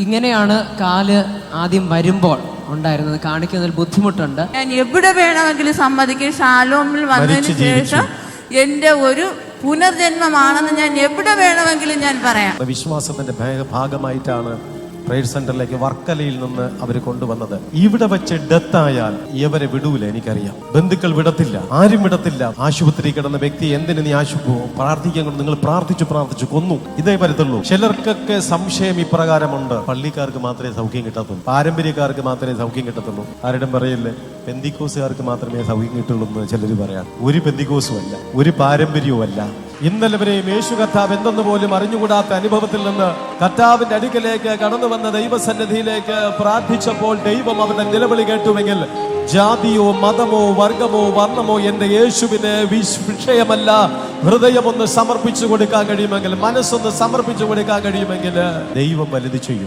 ഇങ്ങനെയാണ് കാല് ആദ്യം വരുമ്പോൾ ഉണ്ടായിരുന്നത്. കാണിക്കുന്നതിൽ ബുദ്ധിമുട്ടുണ്ട്. ഞാൻ എവിടെ വേണമെങ്കിലും സമ്മതിക്കും. ഷാലോമിൽ വന്നതിന് ശേഷം എന്റെ ഒരു പുനർജന്മമാണെന്ന് ഞാൻ എവിടെ വേണമെങ്കിലും ഞാൻ പറയാം. വിശ്വാസത്തിന്റെ ഭാഗമായിട്ടാണ് പ്രയർ സെന്ററിലേക്ക് വർക്കലയിൽ നിന്ന് അവർ കൊണ്ടുവന്നത്. ഇവിടെ വെച്ച് ഡെത്തായാൽ ഇവരെ വിടൂല, എനിക്കറിയാം. ബന്ധുക്കൾ വിടത്തില്ല, ആരും വിടത്തില്ല. ആശുപത്രി കിടന്ന വ്യക്തി എന്തിനു നീ പ്രാർത്ഥിക്കാൻ കൊണ്ട് നിങ്ങൾ പ്രാർത്ഥിച്ചു കൊന്നു, ഇതേ വരത്തുള്ളൂ. ചിലർക്കൊക്കെ സംശയം ഇപ്രകാരമുണ്ട്, പള്ളിക്കാർക്ക് മാത്രമേ സൗഖ്യം കിട്ടത്തുള്ളൂ, പാരമ്പര്യക്കാർക്ക് മാത്രമേ സൗഖ്യം കിട്ടത്തുള്ളൂ. ആരുടെയും പറയില്ലേ പെന്തിക്കോസുകാർക്ക് മാത്രമേ സൗഖ്യം കിട്ടുള്ളൂ എന്ന് ചിലർ പറയാം. ഒരു പെന്തിക്കോസും അല്ല, ഒരു പാരമ്പര്യവും അല്ല. ഇന്നലെ വരെയും യേശു കർത്താവ് എന്തെന്ന് പോലും അറിഞ്ഞുകൂടാത്ത അനുഭവത്തിൽ നിന്ന് കർത്താവിന്റെ അടുക്കലേക്ക് കടന്നു വന്ന ദൈവസന്നിധിയിലേക്ക് പ്രാർത്ഥിച്ചപ്പോൾ ദൈവം അവരുടെ നിലവിളി കേട്ടുവെങ്കിൽ ജാതിയോ മതമോ വർഗമോ വർണ്ണമോ എന്റെ യേശുവിന് വിഷയമല്ല. ഹൃദയമൊന്ന് സമർപ്പിച്ചു കൊടുക്കാൻ കഴിയുമെങ്കിൽ, മനസ്സൊന്ന് സമർപ്പിച്ചു കൊടുക്കാൻ കഴിയുമെങ്കിൽ ദൈവം വലുത് ചെയ്യും.